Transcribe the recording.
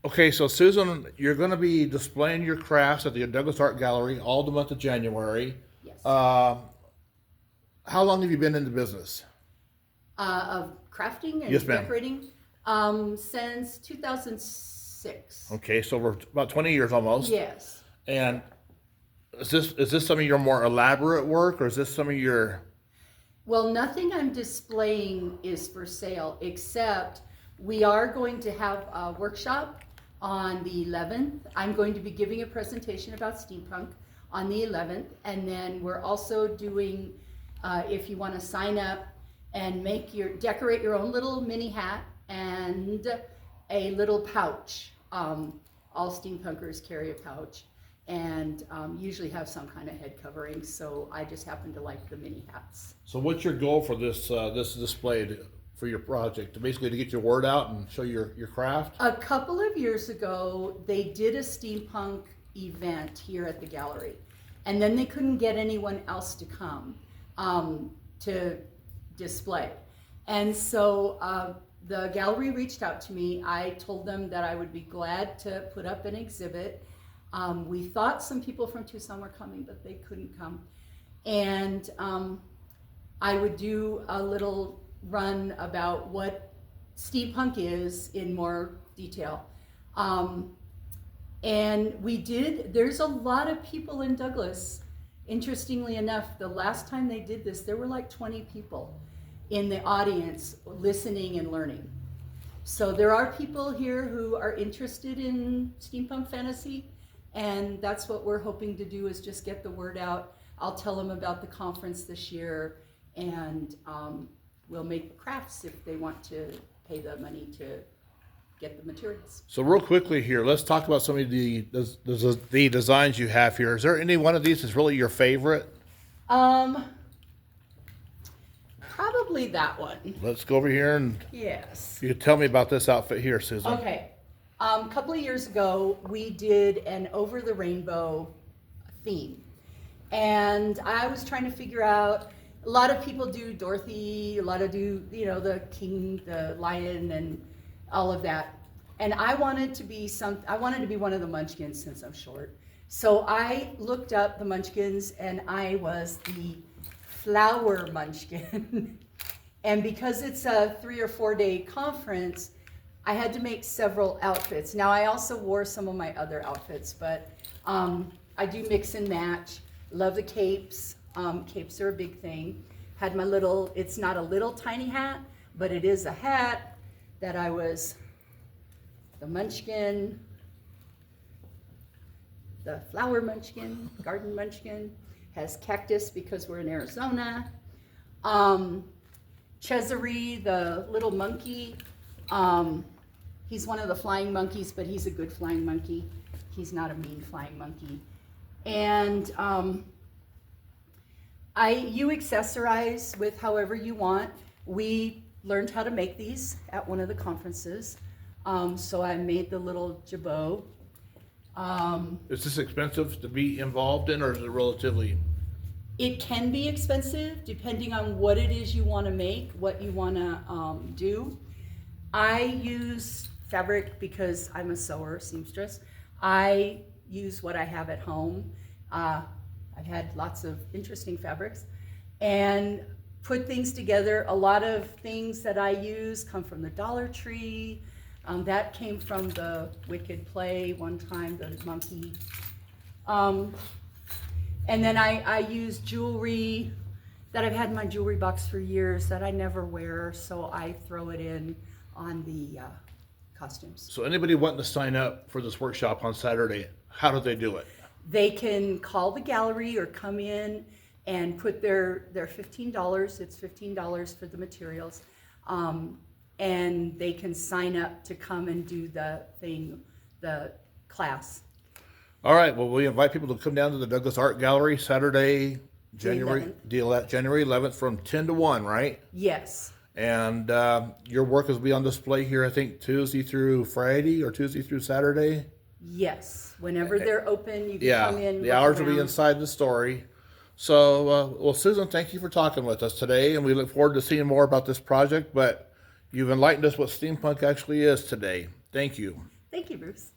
Okay, so Susan, you're going to be displaying your crafts at the Douglas Art Gallery all the month of January. Yes. Uh, how long have you been in the business? Of crafting Yes, and ma'am. decorating since 2006. Okay, so we're about 20 years almost. Yes. And is this some of your more elaborate work, or is this some of your? Well, nothing I'm displaying is for sale, except we are going to have a workshop on the 11th. I'm going to be giving a presentation about steampunk on the 11th, and then we're also doing, if you want to sign up and decorate your own little mini hat and a little pouch. All steampunkers carry a pouch, and usually have some kind of head covering. So I just happen to like the mini hats. So what's your goal for this display for your project? To basically to get your word out and show your craft? A couple of years ago, they did a steampunk event here at the gallery, and then they couldn't get anyone else to come to display. And so the gallery reached out to me. I told them that I would be glad to put up an exhibit. We thought some people from Tucson were coming, but they couldn't come. And I would do a little run about what steampunk is in more detail. And there's a lot of people in Douglas. Interestingly enough, the last time they did this, there were like 20 people in the audience listening and learning. So there are people here who are interested in steampunk fantasy, and that's what we're hoping to do, is just get the word out. I'll tell them about the conference this year, and we'll make crafts if they want to pay the money to get the materials. So real quickly here, let's talk about some of the designs you have here. Is there any one of these that's really your favorite? Probably that one. Let's go over here and Yes. you tell me about this outfit here, Susan. Okay. A couple of years ago, we did an over the rainbow theme. And I was trying to figure out, a lot of people do Dorothy, a lot of do, the king, the lion, and all of that. And I wanted to be one of the Munchkins since I'm short. So I looked up the Munchkins, and I was the flower Munchkin. And because it's a 3 or 4 day conference, I had to make several outfits. Now, I also wore some of my other outfits, but I do mix and match. Love the capes. Capes are a big thing. Had my it's not a little tiny hat, but it is a hat that I was the Munchkin, the flower Munchkin, garden Munchkin. Has cactus because we're in Arizona. Cesare, the little monkey, he's one of the flying monkeys, but he's a good flying monkey. He's not a mean flying monkey. And you accessorize with however you want. We learned how to make these at one of the conferences. So I made the little jabot. Is this expensive to be involved in, or is it relatively? It can be expensive depending on what it is you want to make, what you want to do. I use fabric because I'm a sewer, seamstress. I use what I have at home. I've had lots of interesting fabrics and put things together. A lot of things that I use come from the Dollar Tree. That came from the Wicked play one time, the monkey. And then I use jewelry that I've had in my jewelry box for years that I never wear, so I throw it in on the costumes. So anybody wanting to sign up for this workshop on Saturday, how do they do it? They can call the gallery or come in and put their $15. It's $15 for the materials. And they can sign up to come and do the class. All right. Well, we invite people to come down to the Douglas Art Gallery Saturday, January 11th from 10 to 1, right? Yes. And your work will be on display here, I think, Tuesday through Friday or Tuesday through Saturday. Yes. Whenever they're open, you can come in. The hours will be inside the story. So, well, Susan, thank you for talking with us today, and we look forward to seeing more about this project. But you've enlightened us what steampunk actually is today. Thank you. Thank you, Bruce.